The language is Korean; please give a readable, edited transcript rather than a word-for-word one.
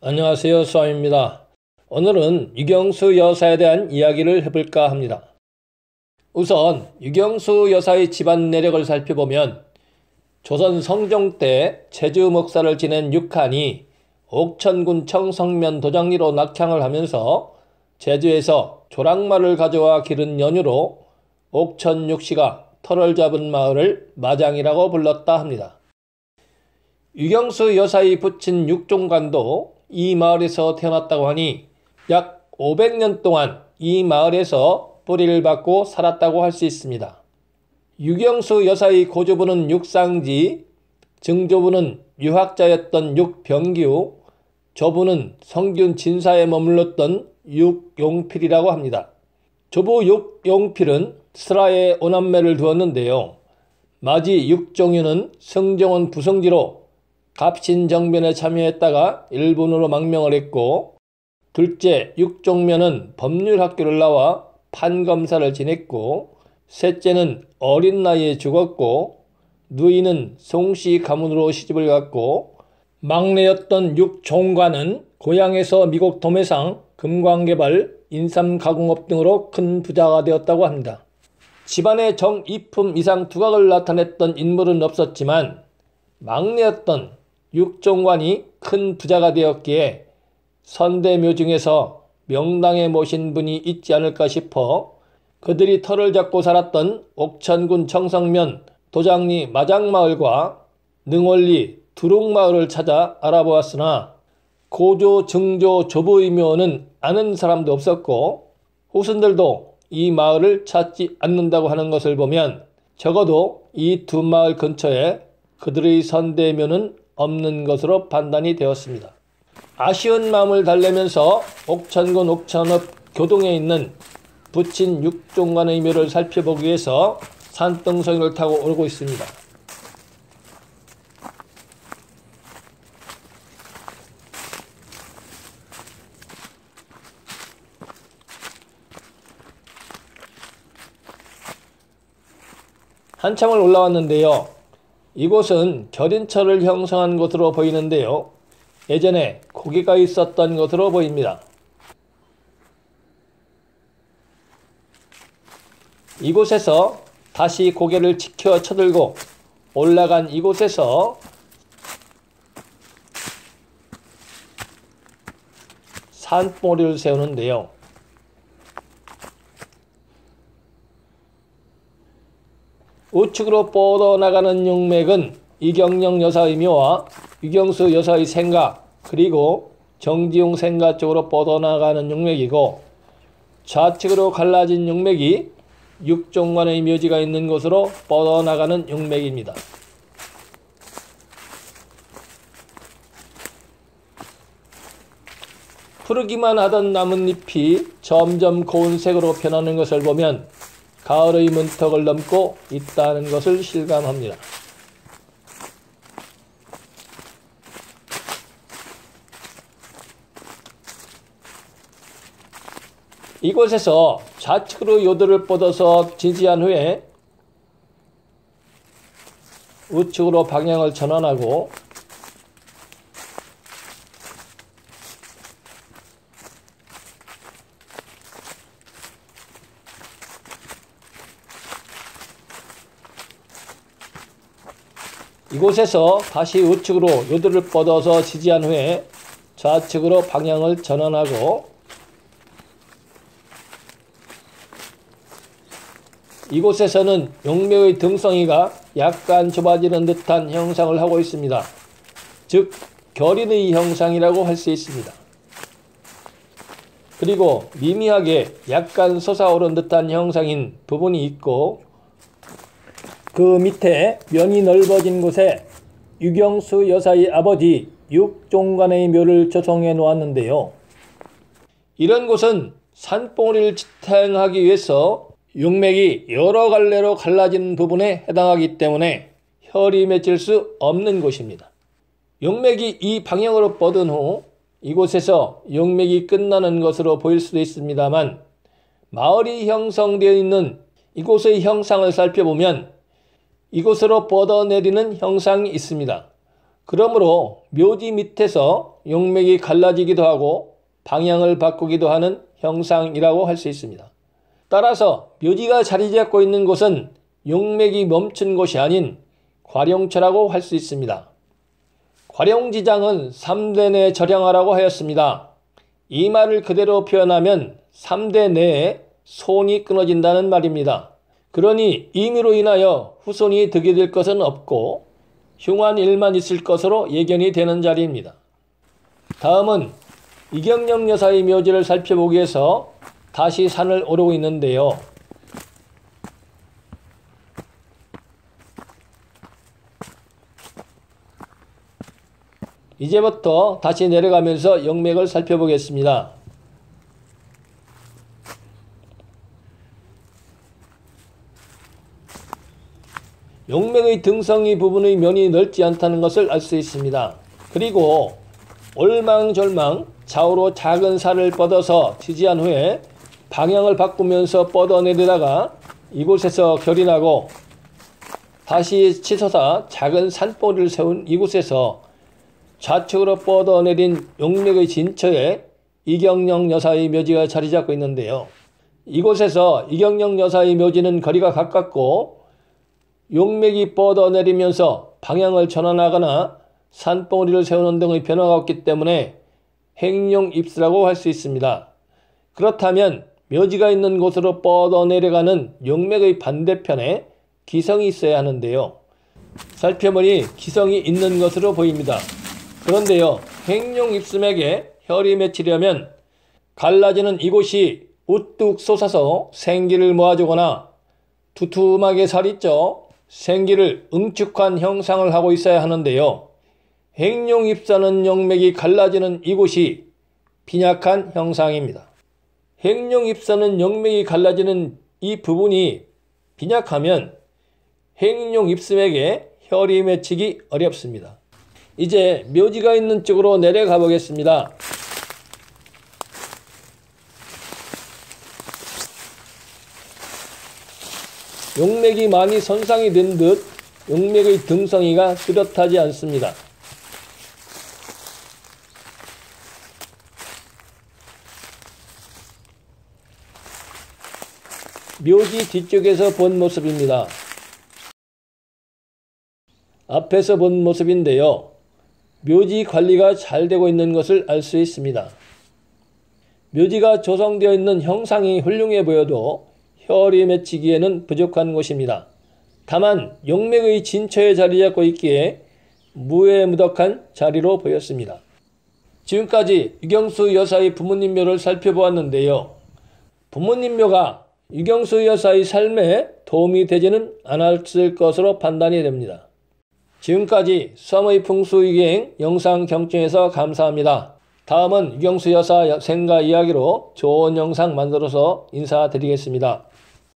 안녕하세요. 수아입니다. 오늘은 유경수 여사에 대한 이야기를 해볼까 합니다. 우선 유경수 여사의 집안 내력을 살펴보면 조선 성종 때 제주 목사를 지낸 육한이 옥천군 청성면 도장리로 낙향을 하면서 제주에서 조랑말을 가져와 기른 연유로 옥천육씨가 터를 잡은 마을을 마장이라고 불렀다 합니다. 유경수 여사의 부친 육종관도 이 마을에서 태어났다고 하니 약 500년 동안 이 마을에서 뿌리를 받고 살았다고 할 수 있습니다. 유경수 여사의 고조부는 육상지, 증조부는 유학자였던 육병규, 조부는 성균 진사에 머물렀던 육용필이라고 합니다. 조부 육용필은 슬하에 오남매를 두었는데요. 마지 육종유는 성종원 부성지로 갑신정변에 참여했다가 일본으로 망명을 했고, 둘째 육종면은 법률학교를 나와 판검사를 지냈고, 셋째는 어린 나이에 죽었고, 누이는 송씨 가문으로 시집을 갔고, 막내였던 육종관은 고향에서 미국 도매상, 금광개발, 인삼가공업 등으로 큰 부자가 되었다고 합니다. 집안의 정이품 이상 두각을 나타냈던 인물은 없었지만 막내였던 육종관이 큰 부자가 되었기에 선대묘 중에서 명당에 모신 분이 있지 않을까 싶어 그들이 터를 잡고 살았던 옥천군 청성면 도장리 마장마을과 능원리 두록마을을 찾아 알아보았으나 고조, 증조, 조부의 묘는 아는 사람도 없었고 후손들도 이 마을을 찾지 않는다고 하는 것을 보면 적어도 이 두 마을 근처에 그들의 선대묘는 없는 것으로 판단이 되었습니다. 아쉬운 마음을 달래면서 옥천군 옥천읍 교동에 있는 부친 육종관의 묘를 살펴보기 위해서 산등성이를 타고 오르고 있습니다. 한참을 올라왔는데요. 이곳은 결인처를 형성한 곳으로 보이는데요. 예전에 고개가 있었던 것으로 보입니다. 이곳에서 다시 고개를 치켜 쳐들고 올라간 이곳에서 산봉우리를 세우는데요. 우측으로 뻗어나가는 용맥은 이경영 여사의 묘와 유경수 여사의 생가 그리고 정지용 생가 쪽으로 뻗어나가는 용맥이고, 좌측으로 갈라진 용맥이 육종관의 묘지가 있는 곳으로 뻗어나가는 용맥입니다. 푸르기만 하던 나뭇잎이 점점 고운 색으로 변하는 것을 보면 가을의 문턱을 넘고 있다는 것을 실감합니다. 이곳에서 좌측으로 요도를 뻗어서 지지한 후에 우측으로 방향을 전환하고 이곳에서 다시 우측으로 요도를 뻗어서 지지한 후에 좌측으로 방향을 전환하고 이곳에서는 용맥의 등성이가 약간 좁아지는 듯한 형상을 하고 있습니다. 즉 결인의 형상이라고 할 수 있습니다. 그리고 미미하게 약간 솟아오른 듯한 형상인 부분이 있고, 그 밑에 면이 넓어진 곳에 유경수 여사의 아버지 육종관의 묘를 조성해 놓았는데요. 이런 곳은 산봉우리를 지탱하기 위해서 용맥이 여러 갈래로 갈라진 부분에 해당하기 때문에 혈이 맺힐 수 없는 곳입니다. 용맥이 이 방향으로 뻗은 후 이곳에서 용맥이 끝나는 것으로 보일 수도 있습니다만, 마을이 형성되어 있는 이곳의 형상을 살펴보면 이곳으로 뻗어내리는 형상이 있습니다. 그러므로 묘지 밑에서 용맥이 갈라지기도 하고 방향을 바꾸기도 하는 형상이라고 할 수 있습니다. 따라서 묘지가 자리 잡고 있는 곳은 용맥이 멈춘 곳이 아닌 괄용처라고 할 수 있습니다. 괄용지장은 3대 내 절양하라고 하였습니다. 이 말을 그대로 표현하면 3대 내에 손이 끊어진다는 말입니다. 그러니 임의로 인하여 후손이 득이 될 것은 없고 흉한 일만 있을 것으로 예견이 되는 자리입니다. 다음은 이경영 여사의 묘지를 살펴보기 위해서 다시 산을 오르고 있는데요. 이제부터 다시 내려가면서 용맥을 살펴보겠습니다. 용맥의 등성이 부분의 면이 넓지 않다는 것을 알 수 있습니다. 그리고 올망졸망 좌우로 작은 살을 뻗어서 지지한 후에 방향을 바꾸면서 뻗어내리다가 이곳에서 결이 나고 다시 치솟아 작은 산봉우리를 세운 이곳에서 좌측으로 뻗어내린 용맥의 진처에 이경영 여사의 묘지가 자리 잡고 있는데요. 이곳에서 이경영 여사의 묘지는 거리가 가깝고 용맥이 뻗어내리면서 방향을 전환하거나 산봉우리를 세우는 등의 변화가 없기 때문에 행룡입수라고 할 수 있습니다. 그렇다면 묘지가 있는 곳으로 뻗어내려가는 용맥의 반대편에 기성이 있어야 하는데요. 살펴보니 기성이 있는 것으로 보입니다. 그런데요, 행룡입수맥에 혈이 맺히려면 갈라지는 이곳이 우뚝 솟아서 생기를 모아주거나 두툼하게 살이 쪄 생기를 응축한 형상을 하고 있어야 하는데요. 행룡입사는 용맥이 갈라지는 이곳이 빈약한 형상입니다. 행룡입사는 용맥이 갈라지는 이 부분이 빈약하면 행룡입수맥에 혈이 맺히기 어렵습니다. 이제 묘지가 있는 쪽으로 내려가 보겠습니다. 용맥이 많이 손상이 된 듯 용맥의 등성이가 뚜렷하지 않습니다. 묘지 뒤쪽에서 본 모습입니다. 앞에서 본 모습인데요. 묘지 관리가 잘 되고 있는 것을 알 수 있습니다. 묘지가 조성되어 있는 형상이 훌륭해 보여도 혈이 맺히기에는 부족한 곳입니다. 다만 용맥의 진처에 자리 잡고 있기에 무에무덕한 자리로 보였습니다. 지금까지 유경수 여사의 부모님 묘를 살펴보았는데요. 부모님 묘가 유경수 여사의 삶에 도움이 되지는 않았을 것으로 판단이 됩니다. 지금까지 수암의 풍수유기행 영상 경청해서 감사합니다. 다음은 유경수 여사 생가 이야기로 좋은 영상 만들어서 인사드리겠습니다.